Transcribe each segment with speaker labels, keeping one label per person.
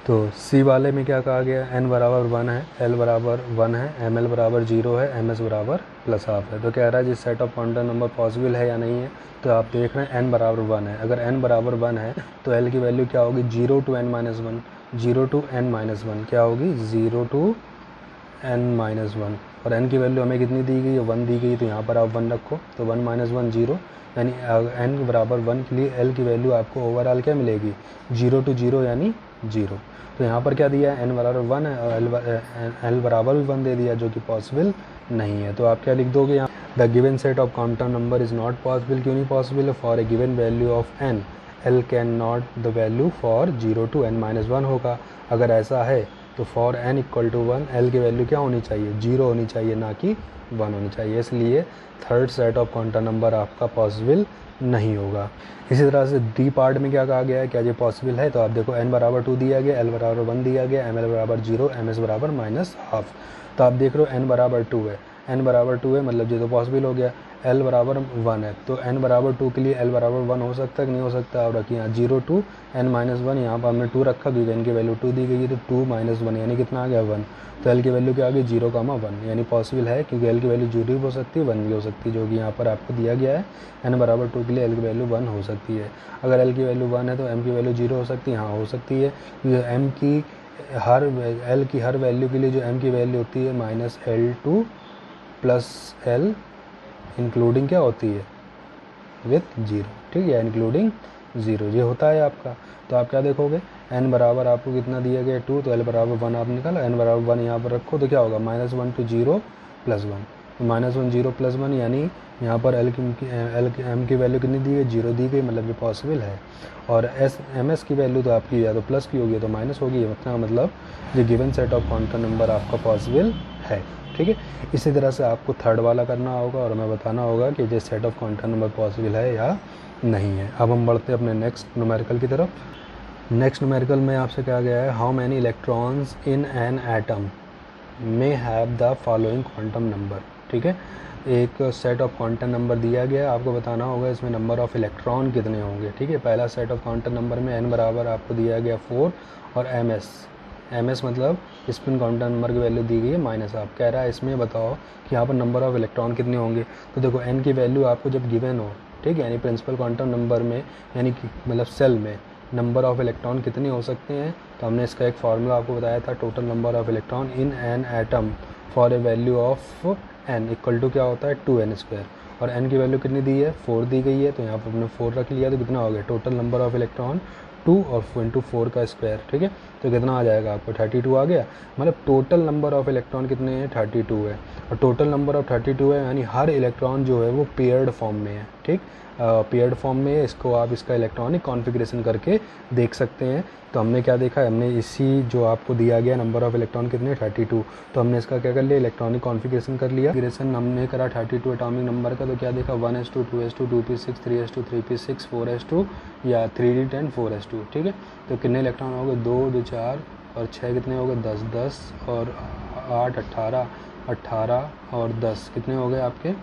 Speaker 1: तो सी वाले में क्या कहा गया, n बराबर 1 है, l बराबर 1 है, ml बराबर 0 है, ms बराबर प्लस हाफ है। तो कह रहा है जिस set of quantum number possible है या नहीं है। तो आप देख रहे हैं n बराबर 1 है, अगर n बराबर 1 है तो l की वैल्यू क्या होगी, 0 to n minus 1, 0 to n minus 1 क्या होगी, 0 to n माइनस 1। और n की वैल्यू हमें कितनी दी गई है, 1 दी गई, तो यहाँ पर आप 1 रखो, तो 1 माइनस 1 0, यानी n बराबर 1 के लिए l की वैल्यू आपको ओवरऑल क्या मिलेगी, 0 to 0 यानी 0। तो यहाँ पर क्या दिया है, n बराबर 1 है और l बराबर भी 1 दे दिया, जो कि पॉसिबल नहीं है। तो आप क्या लिख दोगे यहाँ, the given set of quantum number is not possible. क्यों नहीं पॉसिबल है, for a given value of n l can not the value for 0 to n minus 1 होगा। अगर ऐसा है तो for n equal to 1 l की वैल्यू क्या होनी चाहिए, 0 होनी चाहिए, ना कि 1 होनी चाहिए। इसलिए third set of quantum number आपका पॉसिबल नहीं होगा। इसी तरह से डी पार्ट में क्या कहा गया है, क्या ये पॉसिबल है। तो आप देखो n बराबर 2 दिया गया, l बराबर 1 दिया गया, ml बराबर 0, ms बराबर माइनस हाफ। तो आप देख रहे हो n बराबर 2 है, n बराबर 2 है मतलब ये तो पॉसिबल हो गया। l बराबर 1 है, तो n बराबर 2 के लिए l बराबर 1 हो सकता है कि नहीं हो सकता। आप रखिए यहाँ 0 to n माइनस 1, यहाँ पर हमने 2 रखा क्योंकि n की वैल्यू 2 दी गई है, तो 2 माइनस 1 यानी कितना आ गया 1। तो l की वैल्यू क्या आ गई, 0, 1 यानी पॉसिबल है, क्योंकि l की वैल्यू 0 भी हो सकती है, 1 भी हो सकती है, जो कि यहाँ पर आपको दिया गया है। n बराबर 2 के लिए l की वैल्यू 1 हो सकती है। अगर l की वैल्यू 1 है तो m की वैल्यू 0 हो सकती है, हाँ हो सकती है, क्योंकि m की l की हर वैल्यू के लिए जो m की वैल्यू होती है minus l2 plus l including क्या होती है, विथ 0, ठीक है, इंक्लूडिंग 0 ये होता है आपका। तो आप क्या देखोगे, n बराबर आपको कितना दिया गया 2, तो l बराबर 1 आप निकाला, n बराबर 1 यहाँ पर रखो, तो क्या होगा -1 to 0 प्लस 1, तो -1 0 प्लस 1 यानी यहाँ पर m की वैल्यू कितनी दी गई, 0 दी गई, मतलब ये पॉसिबल है। और ms की वैल्यू तो आपकी या तो प्लस की होगी या तो माइनस होगी, मतलब ये given set of quantum number आपका पॉसिबल है, ठीक है। इसी तरह से आपको थर्ड वाला करना होगा और हमें बताना होगा कि ये set of quantum number possible है या नहीं है। अब हम बढ़ते हैं अपने नेक्स्ट न्यूमेरिकल की तरफ। नेक्स्ट न्यूमेरिकल में आपसे कहा गया है, how many electrons in an atom में have the following quantum number, ठीक है। एक सेट ऑफ क्वांटम नंबर दिया गया है, आपको बताना होगा इसमें नंबर ऑफ इलेक्ट्रॉन कितने होंगे, ठीक है। पहला सेट ऑफ क्वांटम नंबर में n बराबर आपको दिया गया 4 और ms मतलब स्पिन क्वांटम नंबर की वैल्यू दी गई है माइनस हाफ। कह रहा है इसमें बताओ कि यहाँ पर नंबर ऑफ इलेक्ट्रॉन कितने होंगे। तो देखो n की वैल्यू आपको जब गिवन हो, ठीक है, यानी प्रिंसिपल क्वांटम नंबर में, यानी कि मतलब सेल में नंबर ऑफ इलेक्ट्रॉन कितने हो सकते हैं। तो हमने इसका एक फार्मूला आपको बताया था, total number of electron in an atom for a value of n equal to क्या होता है 2n²। और n की वैल्यू कितनी दी है, 4 दी गई है, तो यहाँ पर हमने 4 रख लिया, तो कितना हो गया टोटल नंबर ऑफ इलेक्ट्रॉन 2 और 4 का स्क्वायर, ठीक है। तो कितना आ जाएगा आपको 32 आ गया, मतलब टोटल नंबर ऑफ इलेक्ट्रॉन कितने हैं 32 है। और टोटल नंबर ऑफ 32 है, यानी हर इलेक्ट्रॉन जो है वो पेयर्ड फॉर्म में है, ठीक, पेयर्ड फॉर्म में है। इसको आप इसका इलेक्ट्रॉनिक कॉन्फ़िगरेशन करके देख सकते हैं। तो हमने क्या देखा, हमने इसी जो आपको दिया गया नंबर ऑफ इलेक्ट्रॉन कितने 32, तो हमने इसका क्या कर लिया, इलेक्ट्रॉनिक कॉन्फ़िगरेशन कर लिया। कॉन्फ़िगरेशन हमने करा 32 एटॉमिक नंबर का, तो क्या देखा 1s2 2s2 2p6 3s2 3p6 4s2 या 3d10 4s2, ठीक है। तो कितने इलेक्ट्रॉन हो गए 2 2 4 और 6 कितने हो गए 10 10 और 8 18 18 और 10 कितने हो गए आपके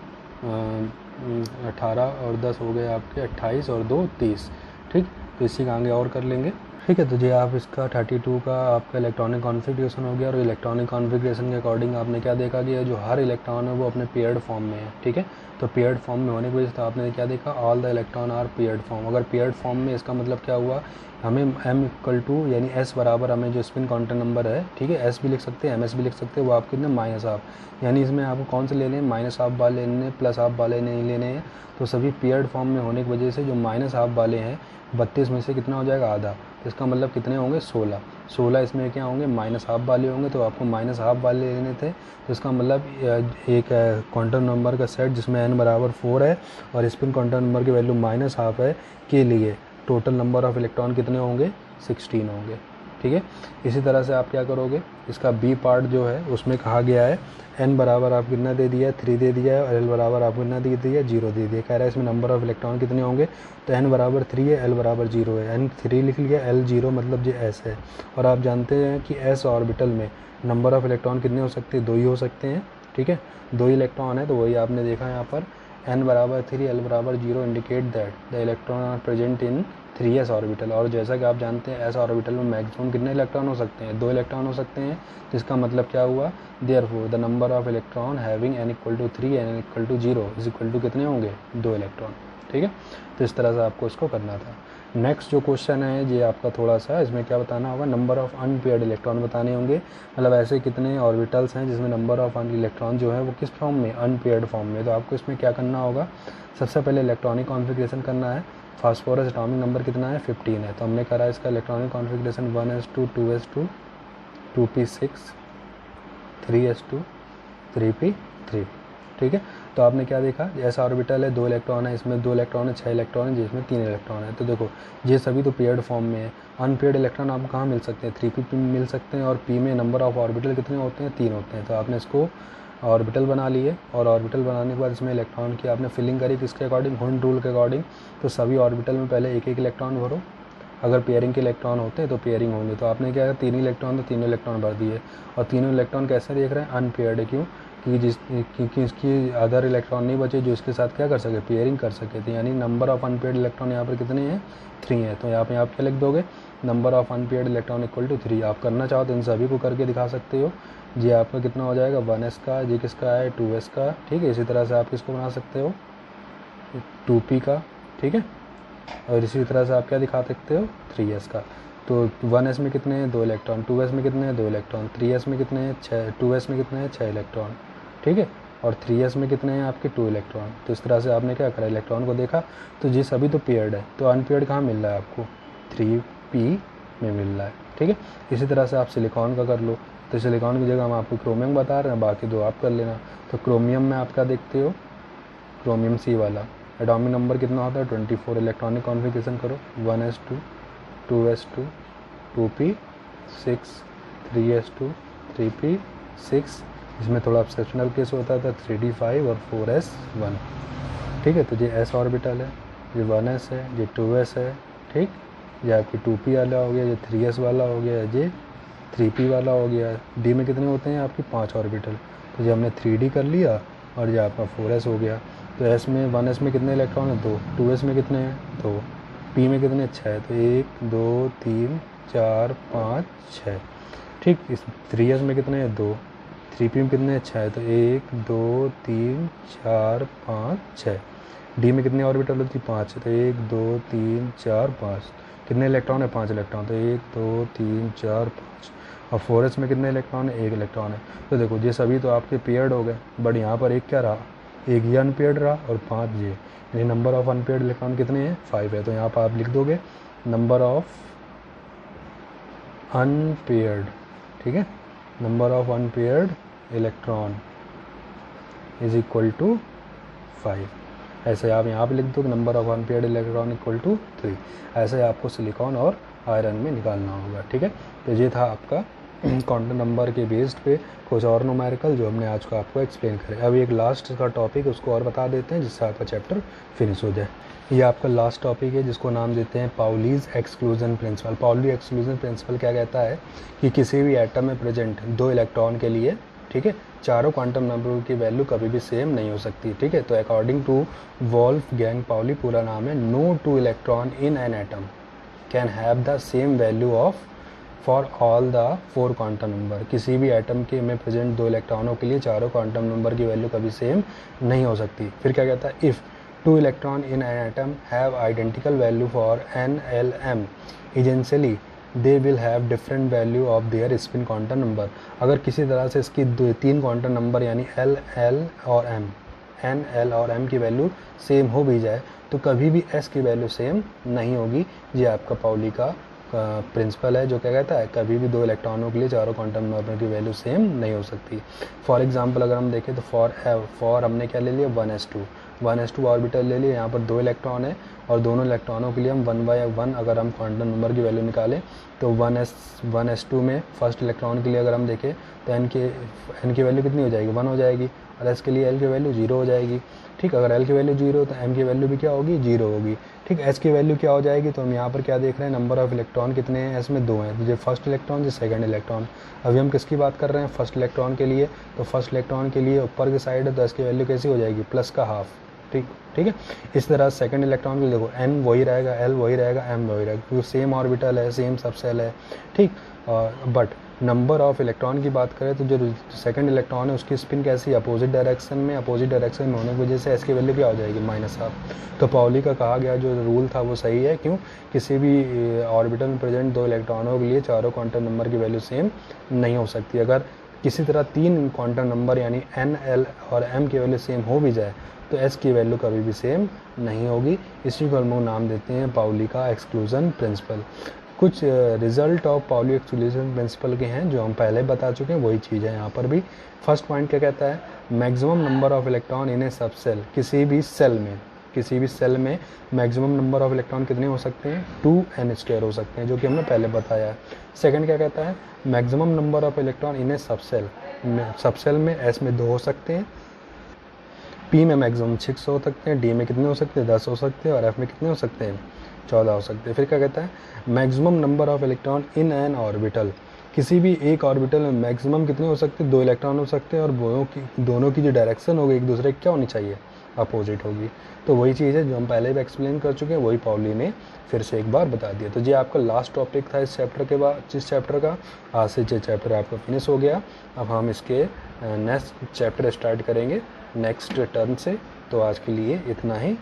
Speaker 1: 18 और 10 हो गए आपके 28 और 2 30, ठीक। तो इसी का आगे और कर लेंगे, ठीक है। तो जी आप इसका 32 का आपका इलेक्ट्रॉनिक कॉन्फ़िगरेशन हो गया। और इलेक्ट्रॉनिक कॉन्फ़िगरेशन के अकॉर्डिंग आपने क्या देखा कि जो हर इलेक्ट्रॉन है वो अपने पेयर्ड फॉर्म में है, ठीक है। तो पेयर्ड फॉर्म में होने की वजह से आपने क्या देखा, all the electron are paired form. अगर पेयर्ड फॉर्म में, इसका मतलब क्या हुआ, हमें m इक्वल टू यानी s बराबर हमें जो स्पिन क्वांटम नंबर है, ठीक है, s भी लिख सकते हैं ms भी लिख सकते हैं, वो आपके कितने माइनस हाफ, यानी इसमें आपको कौन से लेने हैं, माइनस हाफ वाले लेने हैं, प्लस हाफ वाले नहीं लेने हैं। तो सभी पेयर्ड फॉर्म में होने की वजह से जो माइनस हाफ वाले हैं 32 में से कितना हो जाएगा आधा, तो इसका मतलब कितने होंगे 16 इसमें क्या होंगे माइनस हाफ वाले होंगे। तो आपको माइनस हाफ वाले लेने थे, तो इसका मतलब एक क्वांटम नंबर का सेट जिसमें n बराबर 4 है और स्पिन क्वांटम नंबर की वैल्यू माइनस हाफ है के लिए टोटल नंबर ऑफ इलेक्ट्रॉन कितने होंगे 16 होंगे, ठीक है। इसी तरह से आप क्या करोगे, इसका बी पार्ट जो है उसमें कहा गया है n बराबर आप कितना दे दिया है 3 दे दिया है और l बराबर आपको कितना दे दिया है 0 दे दिया। कह रहा है इसमें नंबर ऑफ इलेक्ट्रॉन कितने होंगे, तो n बराबर 3 है, l बराबर 0 है, n 3 लिख लिया, l 0 मतलब ये s है। और आप जानते हैं कि s ऑर्बिटल में नंबर ऑफ इलेक्ट्रॉन कितने हो सकते हैं, 2 ही हो सकते हैं, ठीक है, 2 इलेक्ट्रॉन है। तो वही आपने देखा यहाँ पर n बराबर 3 l बराबर 0 indicate that the electron are present in 3s orbital. और जैसा कि आप जानते हैं s ऑर्बिटल में मैक्सिमम कितने इलेक्ट्रॉन हो सकते हैं, 2 इलेक्ट्रॉन हो सकते हैं। तो इसका मतलब क्या हुआ, therefore the number of electron having n equal to 3 n equal to 0 is equal to कितने होंगे, 2 इलेक्ट्रॉन। ठीक है, तो इस तरह से आपको इसको करना था। नेक्स्ट जो क्वेश्चन है ये आपका थोड़ा सा, इसमें क्या बताना होगा, नंबर ऑफ अनपेयर्ड इलेक्ट्रॉन बताने होंगे। मतलब ऐसे कितने ऑर्बिटल्स हैं जिसमें नंबर ऑफ इलेक्ट्रॉन जो है वो किस फॉर्म में, अनपेयर्ड फॉर्म में। तो आपको इसमें क्या करना होगा, सबसे पहले इलेक्ट्रॉनिक कॉन्फ़िगरेशन करना है। फास्फोरस एटॉमिक नंबर कितना है, 15 है। तो हमने करा इसका electronic configuration 1s2 2s2 2p6 3s2 3p3। ठीक है, तो आपने क्या देखा, ऐसा ऑर्बिटल है, 2 इलेक्ट्रॉन है, इसमें 2 इलेक्ट्रॉन है, 6 इलेक्ट्रॉन है, जिसमें 3 इलेक्ट्रॉन है। तो देखो ये सभी तो पेयर्ड फॉर्म में है। अनपेयर्ड इलेक्ट्रॉन आपको कहाँ मिल सकते हैं, 3p में मिल सकते हैं। और p में नंबर ऑफ ऑर्बिटल कितने होते हैं, 3 होते हैं। तो आपने इसको ऑर्बिटल बना लिए, और ऑर्बिटल बनाने के बाद इसमें इलेक्ट्रॉन की आपने फिलिंग करी किसके अकॉर्डिंग, हुंड रूल के अकॉर्डिंग। तो सभी ऑर्बिटल में पहले एक एक इलेक्ट्रॉन भरो, अगर पेयरिंग के इलेक्ट्रॉन होते हैं तो पेयरिंग होंगे। तो आपने क्या, 3 इलेक्ट्रॉन तो 3 इलेक्ट्रॉन भर दिए। और तीनों इलेक्ट्रॉन कैसे देख रहे हैं, अनपेयर्ड। क्यों, क्योंकि इसकी अदर इलेक्ट्रॉन नहीं बचे जो इसके साथ क्या कर सके, पेयरिंग कर सके। तो यानी नंबर ऑफ अनपेयर्ड इलेक्ट्रॉन यहाँ पर कितने हैं, 3 हैं। तो यहाँ पे आप क्या लिख दोगे, number of unpaired electron equal to 3। आप करना चाहो तो इन सभी को करके दिखा सकते हो। ये आपका कितना हो जाएगा, 1s का, ये किसका है, 2s का। ठीक है, इसी तरह से आप किसको बना सकते हो, 2p का। ठीक है, और इसी तरह से आप क्या दिखा सकते हो, 3s का। तो 1s में कितने हैं, 2 इलेक्ट्रॉन, 2s में कितने हैं, 2 इलेक्ट्रॉन, 3s में कितने हैं, 6, 2s में कितने हैं, 6 इलेक्ट्रॉन। ठीक है, और 3s में कितने हैं आपके, 2 इलेक्ट्रॉन। तो इस तरह से आपने क्या करा, इलेक्ट्रॉन को देखा। तो ये सभी तो पेयर्ड है, तो अनपेयर्ड कहाँ मिल रहा है आपको, 3p में मिल रहा है। ठीक है, इसी तरह से आप सिलिकॉन का कर लो। तो सिलिकॉन की जगह हम आपको क्रोमियम बता रहे हैं, बाकी दो आप कर लेना। तो क्रोमियम में आप क्या देखते हो, क्रोमियम C वाला एटॉमिक नंबर कितना होता है, 24। इलेक्ट्रॉनिक कॉन्फ़िगरेशन करो, 1s2 2s2 2p6 3s2 3p6। इसमें थोड़ा एक्सेप्शनल केस होता था 3d5 और 4s1। ठीक है, तो ये s ऑर्बिटल है, ये 1s है, ये 2s है। ठीक, ये आपकी 2p वाला हो गया, ये 3s वाला हो गया, ये 3p वाला हो गया। d में कितने होते हैं आपकी, 5 ऑर्बिटल। तो ये हमने 3d कर लिया, और ये आपका 4s हो गया। तो s में 1s में कितने इलेक्ट्रॉन है, 2, 2s में कितने हैं, 2, p में कितने, 6। तो 1 2 3 4 5 6। ठीक, इस 3s में कितने हैं, 2, 3p में कितने हैं, 6। तो 1 2 3 4 5 6। d में कितने ऑर्बिटल होती है, 5। तो 1 2 3 4 5। कितने इलेक्ट्रॉन है, 5 इलेक्ट्रॉन। तो 1 2 3 4 5। और 4s में कितने इलेक्ट्रॉन है, 1 इलेक्ट्रॉन है। तो देखो ये सभी तो आपके पेयर्ड हो गए, बट यहाँ पर एक क्या रहा, एक ये अनपेयर्ड रहा, और 5 ये। यानी नंबर ऑफ अनपेयर्ड इलेक्ट्रॉन कितने हैं, 5 है। तो यहाँ पर आप लिख दोगे नंबर ऑफ अनपेयर्ड। ठीक है, number of unpaired electron is equal to 5। ऐसे आप यहाँ पे लिख दो कि number of unpaired electron equal to 3। ऐसे आपको सिलिकॉन और आयरन में निकालना होगा। ठीक है, तो ये था आपका क्वांटम नंबर के बेस्ड पे कुछ और न्यूमेरिकल जो हमने आज को आपको एक्सप्लेन करे। अभी एक लास्ट का टॉपिक उसको और बता देते हैं जिससे आपका चैप्टर फिनिश हो जाए। ये आपका लास्ट टॉपिक है जिसको नाम देते हैं Pauli's exclusion principle. Pauli exclusion principle क्या कहता है कि किसी भी एटम में प्रेजेंट 2 इलेक्ट्रॉन के लिए, ठीक है, चारों क्वांटम नंबर की वैल्यू कभी भी सेम नहीं हो सकती। ठीक है, तो अकॉर्डिंग टू वोल्फगैंग पाउली, पूरा नाम है, no 2 electron in an atom can have the same value of for all the 4 quantum number. किसी भी एटम के में प्रेजेंट 2 इलेक्ट्रॉनों के लिए चारों क्वांटम नंबर की वैल्यू कभी सेम नहीं हो सकती। फिर क्या कहता है, if 2 electron in an atom have identical value for NLM, essentially they will have different value of their spin quantum number. अगर किसी तरह से इसकी 3 क्वांटम नंबर यानी L और M, N, L और M की वैल्यू सेम हो भी जाए तो कभी भी S की वैल्यू सेम नहीं होगी। ये आपका पाउली का प्रिंसिपल है जो क्या कहता है, कभी भी 2 इलेक्ट्रॉनों के लिए चारों क्वांटम नंबर की वैल्यू सेम नहीं हो सकती। फॉर एग्जांपल अगर हम देखें तो फॉर हमने क्या ले लिया, 1s2 ऑर्बिटल ले लिए। यहाँ पर 2 इलेक्ट्रॉन है और दोनों इलेक्ट्रॉनों के लिए हम 1/1 अगर हम क्वांटम नंबर की वैल्यू निकालें तो 1s2 में फर्स्ट इलेक्ट्रॉन के लिए अगर हम देखें तो n की वैल्यू कितनी हो जाएगी, 1 हो जाएगी, और s के लिए l की वैल्यू 0 हो जाएगी। ठीक, अगर l की वैल्यू 0 तो m की वैल्यू भी क्या होगी, 0 होगी। ठीक, s की वैल्यू क्या हो जाएगी, तो हम यहाँ पर क्या देख रहे हैं, नंबर ऑफ इलेक्ट्रॉन कितने हैं, s में 2 हैं, जो फर्स्ट इलेक्ट्रॉन जो सेकंड इलेक्ट्रॉन। अभी हम किसकी बात कर रहे हैं, फर्स्ट इलेक्ट्रॉन के लिए। तो फर्स्ट इलेक्ट्रॉन के लिए ऊपर की साइड है तो s की वैल्यू कैसी हो जाएगी, प्लस का हाफ। ठीक ठीक है। इस तरह सेकंड इलेक्ट्रॉन के देखो n वही रहेगा, l वही रहेगा, m वही रहेगा, क्योंकि सेम ऑर्बिटल है, सेम सबसेल है, ठीक। बट नंबर ऑफ इलेक्ट्रॉन की बात करें तो जो सेकंड इलेक्ट्रॉन है उसकी स्पिन कैसी अपोजिट डायरेक्शन में होने की वजह से s की वैल्यू क्या हो जाएगी -12। तो पाउली का कहा गया जो रूल था वो सही है, क्यों, किसी भी ऑर्बिटल में प्रेजेंट 2 इलेक्ट्रॉनों के लिए चारों क्वांटम नंबर की वैल्यू सेम नहीं हो सकती। अगर किसी तरह 3 क्वांटम नंबर यानी n, l और m की वैल्यू सेम हो भी जाए तो s की वैल्यू कभी भी सेम नहीं होगी। इसी को हम लोग नाम देते हैं पाउली का एक्सक्लूजन प्रिंसिपल। कुछ result of Pauli exclusion principle के हैं जो हम पहले बता चुके हैं, वही चीज़ है यहाँ पर भी। फर्स्ट पॉइंट क्या कहता है, maximum number of electron in a subshell, किसी भी सेल में मैक्सिमम नंबर ऑफ इलेक्ट्रॉन कितने हो सकते हैं, 2n² हो सकते हैं, जो कि हमने पहले बताया है। सेकंड क्या कहता है, maximum number of electron in a subshell में s में 2 हो सकते हैं, p में मैक्सिमम 6 हो सकते हैं, d में कितने हो सकते हैं, 10 हो सकते हैं, और f में कितने हो सकते हैं, 14 हो सकते हैं। फिर क्या कहता है, maximum number of electron in N orbital, किसी भी एक ऑर्बिटल में मैक्सिमम कितने हो सकते हैं, 2 इलेक्ट्रॉन हो सकते हैं, और दोनों की जो डायरेक्शन होगी एक दूसरे की क्या होनी चाहिए, अपोजिट होगी। तो वही चीज़ है जो हम पहले भी एक्सप्लेन कर चुके हैं, वही पाउली ने फिर से एक बार बता दिया। तो ये आपका लास्ट टॉपिक था इस चैप्टर के बाद, जिस चैप्टर का आज से ये चैप्टर आपका फिनिश हो गया। अब हम इसके नेक्स्ट चैप्टर स्टार्ट करेंगे नेक्स्ट टर्म से। तो आज के लिए इतना ही।